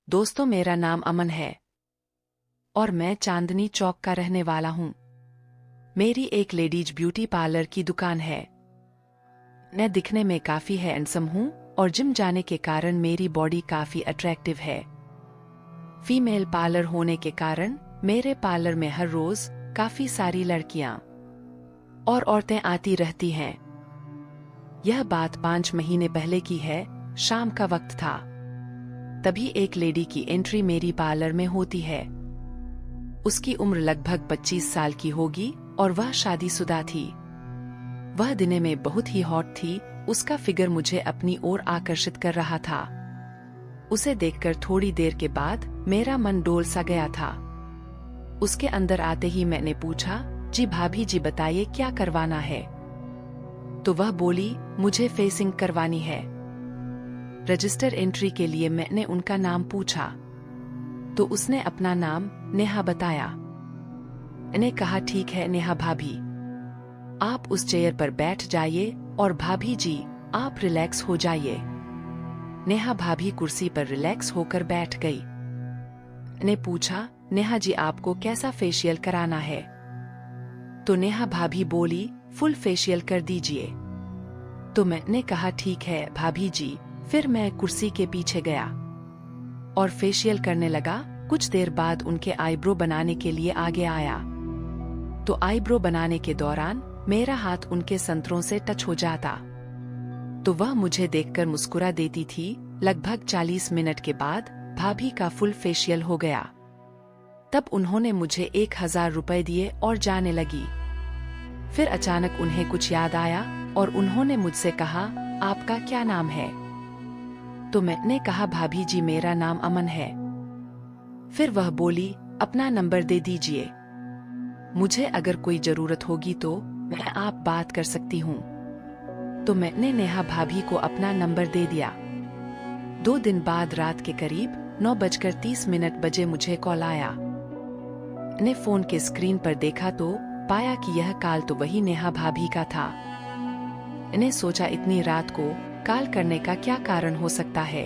दोस्तों, मेरा नाम अमन है और मैं चांदनी चौक का रहने वाला हूँ। मेरी एक लेडीज ब्यूटी पार्लर की दुकान है। मैं दिखने में काफी हैंडसम हूँ और जिम जाने के कारण मेरी बॉडी काफी अट्रैक्टिव है। फीमेल पार्लर होने के कारण मेरे पार्लर में हर रोज काफी सारी लड़कियां और औरतें आती रहती हैं। यह बात 5 महीने पहले की है। शाम का वक्त था। तभी एक लेडी की एंट्री मेरी पार्लर में होती है। उसकी उम्र लगभग 25 साल की होगी और वह शादीशुदा थी। वह दिने में बहुत ही हॉट थी। उसका फिगर मुझे अपनी ओर आकर्षित कर रहा था। उसे देखकर थोड़ी देर के बाद मेरा मन डोल सा गया था। उसके अंदर आते ही मैंने पूछा, जी भाभी जी बताइए क्या करवाना है? तो वह बोली, मुझे फेसिंग करवानी है। रजिस्टर एंट्री के लिए मैंने उनका नाम पूछा तो उसने अपना नाम नेहा बताया। मैंने कहा, ठीक है नेहा भाभी, आप उस चेयर पर बैठ जाइए और भाभी जी आप रिलैक्स हो जाइए। नेहा भाभी कुर्सी पर रिलैक्स होकर बैठ गई। मैंने पूछा, नेहा जी आपको कैसा फेशियल कराना है? तो नेहा भाभी बोली, फुल फेशियल कर दीजिए। तो मैंने कहा, ठीक है भाभी जी। फिर मैं कुर्सी के पीछे गया और फेशियल करने लगा। कुछ देर बाद उनके आईब्रो बनाने के लिए आगे आया। तो आईब्रो बनाने के दौरान मेरा हाथ उनके संतरों से टच हो जाता तो वह मुझे देखकर मुस्कुरा देती थी। लगभग 40 मिनट के बाद भाभी का फुल फेशियल हो गया। तब उन्होंने मुझे 1000 रुपए दिए और जाने लगी। फिर अचानक उन्हें कुछ याद आया और उन्होंने मुझसे कहा, आपका क्या नाम है? तो मैंने कहा, भाभी जी मेरा नाम अमन है। फिर वह बोली, अपना नंबर दे दीजिए, मुझे अगर कोई जरूरत होगी तो मैं आप बात कर सकती हूँ। तो मैंने नेहा भाभी को अपना नंबर दे दिया। 2 दिन बाद रात के करीब 9:30 बजे मुझे कॉल आया। मैंने फोन के स्क्रीन पर देखा तो पाया कि यह कॉल तो वही नेहा भाभी का था। मैंने सोचा इतनी रात को कॉल करने का क्या कारण हो सकता है।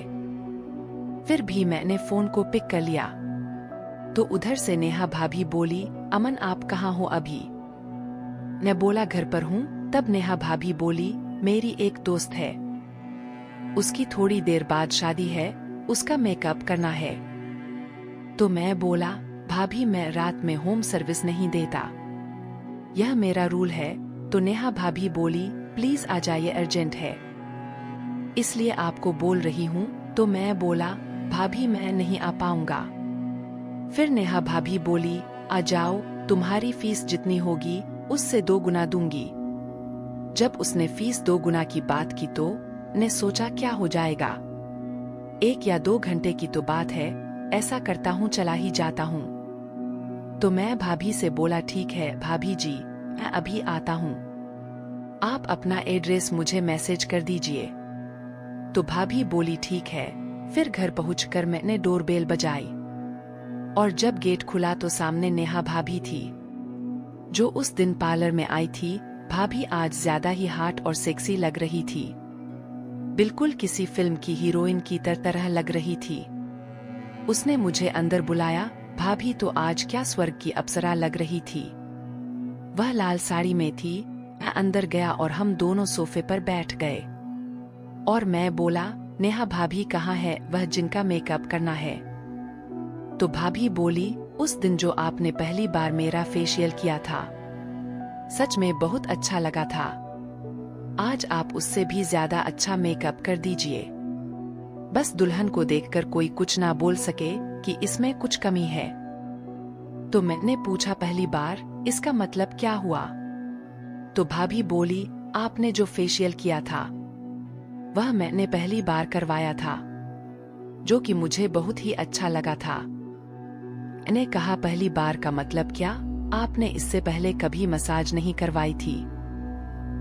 फिर भी मैंने फोन को पिक कर लिया तो उधर से नेहा भाभी बोली, अमन आप कहाँ हो अभी? मैं बोला, घर पर हूँ। तब नेहा भाभी बोली, मेरी एक दोस्त है, उसकी थोड़ी देर बाद शादी है, उसका मेकअप करना है। तो मैं बोला, भाभी मैं रात में होम सर्विस नहीं देता, यह मेरा रूल है। तो नेहा भाभी बोली, प्लीज आ जाइए, अर्जेंट है, इसलिए आपको बोल रही हूँ। तो मैं बोला, भाभी मैं नहीं आ पाऊंगा। फिर नेहा भाभी बोली, आ जाओ, तुम्हारी फीस जितनी होगी उससे 2 गुना दूंगी। जब उसने फीस 2 गुना की बात की तो ने सोचा क्या हो जाएगा, 1 या 2 घंटे की तो बात है, ऐसा करता हूँ चला ही जाता हूँ। तो मैं भाभी से बोला, ठीक है भाभी जी मैं अभी आता हूँ, आप अपना एड्रेस मुझे मैसेज कर दीजिए। तो भाभी बोली, ठीक है। फिर घर पहुंचकर मैंने डोरबेल बजाई और जब गेट खुला तो सामने नेहा भाभी थी जो उस दिन पार्लर में आई थी। भाभी आज ज्यादा ही हॉट और सेक्सी लग रही थी, बिल्कुल किसी फिल्म की हीरोइन की तरह लग रही थी। उसने मुझे अंदर बुलाया। भाभी तो आज क्या स्वर्ग की अप्सरा लग रही थी। वह लाल साड़ी में थी। मैं अंदर गया और हम दोनों सोफे पर बैठ गए और मैं बोला, नेहा भाभी कहाँ है वह जिनका मेकअप करना है? तो भाभी बोली, उस दिन जो आपने पहली बार मेरा फेशियल किया था, सच में बहुत अच्छा लगा था, आज आप उससे भी ज्यादा अच्छा मेकअप कर दीजिए, बस दुल्हन को देखकर कोई कुछ ना बोल सके कि इसमें कुछ कमी है। तो मैंने पूछा, पहली बार इसका मतलब क्या हुआ? तो भाभी बोली, आपने जो फेशियल किया था वह मैंने पहली बार करवाया था, जो कि मुझे बहुत ही अच्छा लगा था। मैंने कहा, पहली बार का मतलब क्या? आपने इससे पहले कभी मसाज नहीं करवाई थी?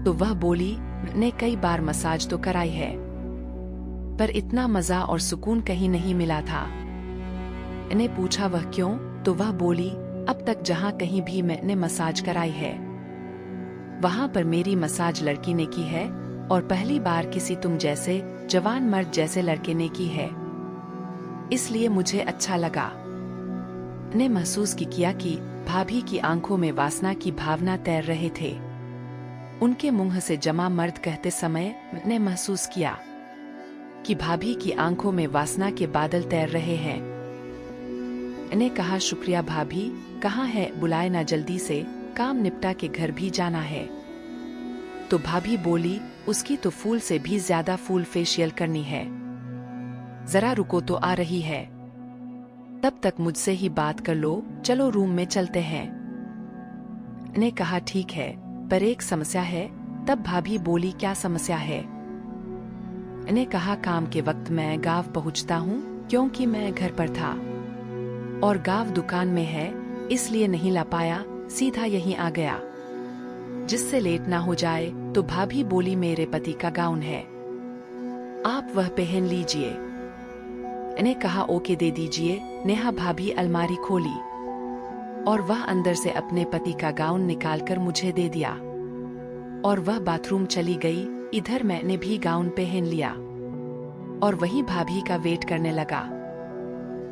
तो वह बोली, मैंने कई बार मसाज तो कराई है, पर इतना मजा और सुकून कहीं नहीं मिला था। मैंने पूछा, वह क्यों? तो वह बोली, अब तक जहाँ कहीं भी मैंने मसाज कराई है वहां पर मेरी मसाज लड़की ने की है और पहली बार किसी तुम जैसे जवान मर्द जैसे लड़के ने की है। इसलिए मुझे अच्छा लगा। ने महसूस किया कि भाभी की आंखों में वासना की भावना तैर रहे थे। उनके मुंह से जमा मर्द कहते समय ने महसूस किया कि भाभी की आंखों में वासना के बादल तैर रहे हैं। ने कहा, शुक्रिया भाभी, कहाँ है, बुलाए ना जल्दी से, काम निपटा के घर भी जाना है। तो भाभी बोली, उसकी तो फूल से भी ज्यादा फूल फेशियल करनी है, जरा रुको तो आ रही है, तब तक मुझसे ही बात कर लो, चलो रूम में चलते हैं। ने कहा ठीक है, पर एक समस्या है। तब भाभी बोली, क्या समस्या है? ने कहा, काम के वक्त मैं गांव पहुंचता हूँ क्योंकि मैं घर पर था और गांव दुकान में है, इसलिए नहीं ला पाया, सीधा यहीं आ गया जिससे लेट ना हो जाए। तो भाभी बोली, मेरे पति का गाउन है, आप वह पहन लीजिए। ने कहा, ओके दे दीजिए। नेहा भाभी अलमारी खोली और वह अंदर से अपने पति का गाउन निकालकर मुझे दे दिया और वह बाथरूम चली गई। इधर मैंने भी गाउन पहन लिया और वहीं भाभी का वेट करने लगा।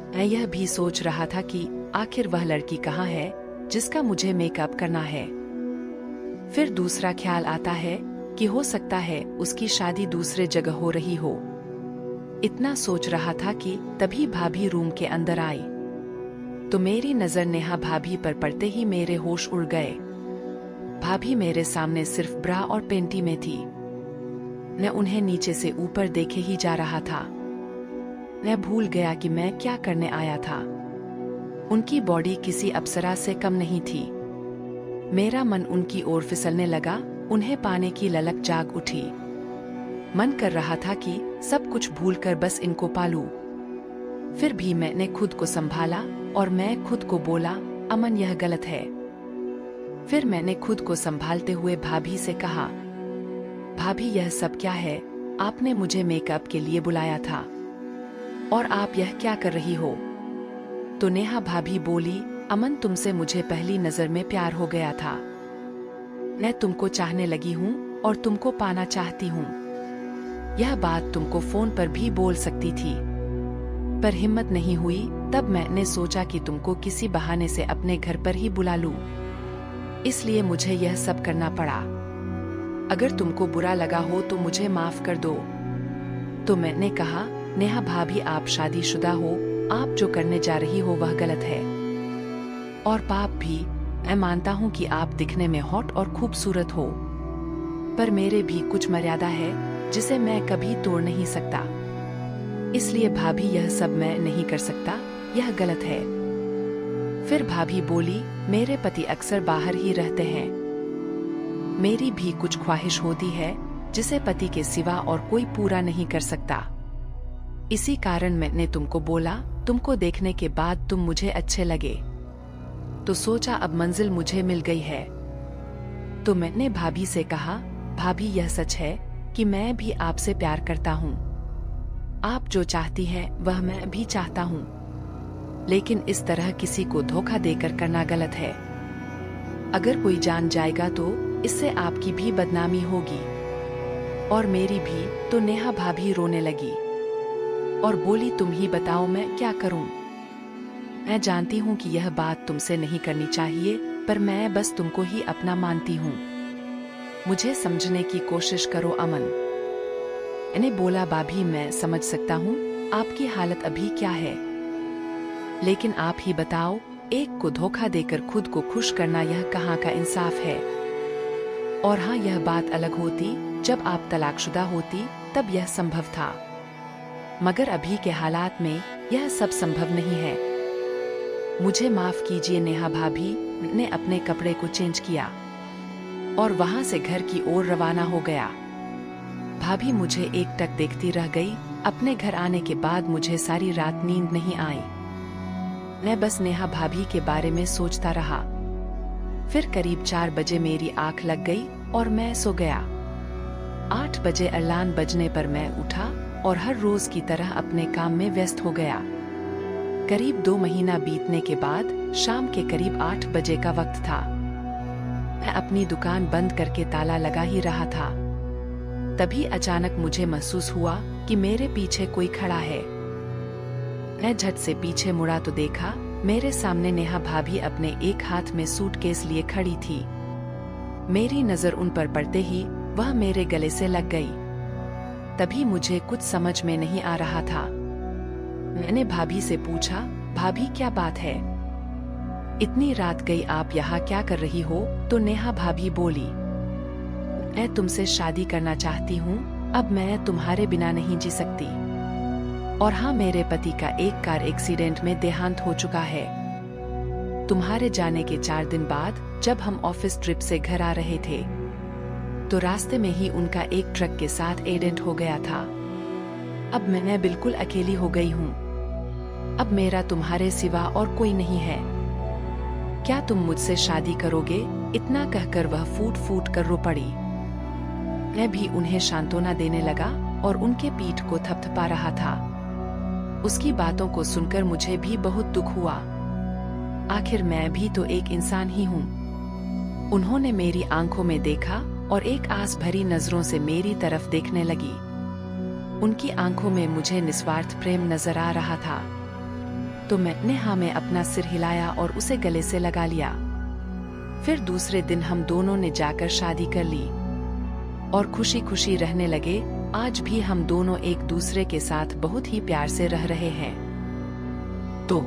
मैं यह भी सोच रहा था कि आखिर वह लड़की कहाँ है जिसका मुझे मेकअप करना है। फिर दूसरा ख्याल आता है कि हो सकता है उसकी शादी दूसरे जगह हो रही हो। इतना सोच रहा था कि तभी भाभी रूम के अंदर आई तो मेरी नजर नेहा भाभी पर पड़ते ही मेरे होश उड़ गए। भाभी मेरे सामने सिर्फ ब्रा और पेंटी में थी। मैं उन्हें नीचे से ऊपर देखे ही जा रहा था। मैं भूल गया कि मैं क्या करने आया था। उनकी बॉडी किसी अप्सरा से कम नहीं थी। मेरा मन उनकी ओर फिसलने लगा, उन्हें पाने की ललक जाग उठी। मन कर रहा था कि सब कुछ भूलकर बस इनको पालूं। फिर भी मैंने खुद को संभाला और मैं खुद को बोला, अमन यह गलत है। फिर मैंने खुद को संभालते हुए भाभी से कहा, भाभी यह सब क्या है? आपने मुझे मेकअप के लिए बुलाया था और आप यह क्या कर रही हो? तो नेहा भाभी बोली, अमन तुमसे मुझे पहली नजर में प्यार हो गया था। मैं तुमको चाहने लगी हूँ और तुमको पाना चाहती हूँ। यह बात तुमको फोन पर भी बोल सकती थी पर हिम्मत नहीं हुई। तब मैंने सोचा कि तुमको किसी बहाने से अपने घर पर ही बुला लूं, इसलिए मुझे यह सब करना पड़ा। अगर तुमको बुरा लगा हो तो मुझे माफ कर दो। तो मैंने कहा, नेहा भाभी आप शादीशुदा हो, आप जो करने जा रही हो वह गलत है और पाप भी। मैं मानता हूँ कि आप दिखने में हॉट और खूबसूरत हो, पर मेरे भी कुछ मर्यादा है जिसे मैं कभी तोड़ नहीं सकता। इसलिए भाभी यह सब मैं नहीं कर सकता, यह गलत है। फिर भाभी बोली, मेरे पति अक्सर बाहर ही रहते हैं। मेरी भी कुछ ख्वाहिश होती है जिसे पति के सिवा और कोई पूरा नहीं कर सकता। इसी कारण मैंने तुमको बोला, तुमको देखने के बाद तुम मुझे अच्छे लगे तो सोचा अब मंजिल मुझे मिल गई है। तो मैंने भाभी से कहा, भाभी यह सच है कि मैं भी आपसे प्यार करता हूँ। आप जो चाहती हैं वह मैं भी चाहता हूँ, लेकिन इस तरह किसी को धोखा देकर करना गलत है। अगर कोई जान जाएगा तो इससे आपकी भी बदनामी होगी और मेरी भी। तो नेहा भाभी रोने लगी और बोली, तुम ही बताओ मैं क्या करूं? मैं जानती हूं कि यह बात तुमसे नहीं करनी चाहिए, पर मैं बस तुमको ही अपना मानती हूं। मुझे समझने की कोशिश करो अमन। मैंने बोला, भाभी मैं समझ सकता हूं आपकी हालत अभी क्या है, लेकिन आप ही बताओ, एक को धोखा देकर खुद को खुश करना यह कहाँ का इंसाफ है? और हाँ, यह बात अलग होती जब आप तलाकशुदा होती, तब यह संभव था, मगर अभी के हालात में यह सब संभव नहीं है। मुझे माफ कीजिए नेहा भाभी। ने अपने कपड़े को चेंज किया और वहां से घर की ओर रवाना हो गया। भाभी मुझे एकटक देखती रह गई। अपने घर आने के बाद मुझे सारी रात नींद नहीं आई। मैं बस नेहा भाभी के बारे में सोचता रहा। फिर करीब 4 बजे मेरी आंख लग गई और मैं सो गया। 8 बजे अलार्म बजने पर मैं उठा और हर रोज की तरह अपने काम में व्यस्त हो गया। करीब 2 महीना बीतने के बाद शाम के करीब 8 बजे का वक्त था। मैं अपनी दुकान बंद करके ताला लगा ही रहा था। तभी अचानक मुझे महसूस हुआ कि मेरे पीछे कोई खड़ा है। मैं झट से पीछे मुड़ा तो देखा मेरे सामने नेहा भाभी अपने एक हाथ में सूटकेस लिए खड़ी थी। मेरी नजर उन पर पड़ते ही वह मेरे गले से लग गई। तभी मुझे कुछ समझ में नहीं आ रहा था। मैंने भाभी से पूछा, भाभी क्या बात है, इतनी रात गई आप यहाँ क्या कर रही हो? तो नेहा भाभी बोली, मैं तुमसे शादी करना चाहती हूँ, अब मैं तुम्हारे बिना नहीं जी सकती। और हाँ, मेरे पति का एक कार एक्सीडेंट में देहांत हो चुका है। तुम्हारे जाने के 4 दिन बाद जब हम ऑफिस ट्रिप से घर आ रहे थे तो रास्ते में ही उनका एक ट्रक के साथ एक्सीडेंट हो गया था। अब मैं बिल्कुल अकेली हो गई हूँ। अब मेरा तुम्हारे सिवा और कोई नहीं है। क्या तुम मुझसे शादी करोगे? इतना कहकर वह फूट फूट कर रो पड़ी। मैं भी उन्हें सांत्वना देने लगा और उनके पीठ को थपथपा रहा था। उसकी बातों को सुनकर मुझे भी बहुत दुख हुआ। आखिर मैं भी तो एक इंसान ही हूँ। उन्होंने मेरी आंखों में देखा और एक आस भरी नजरों से मेरी तरफ देखने लगी। उनकी आंखों में मुझे निस्वार्थ प्रेम नजर आ रहा था। तो मैंने हाँ में अपना सिर हिलाया और उसे गले से लगा लिया। फिर दूसरे दिन हम दोनों ने जाकर शादी कर ली और खुशी खुशी रहने लगे। आज भी हम दोनों एक दूसरे के साथ बहुत ही प्यार से रह रहे हैं। तो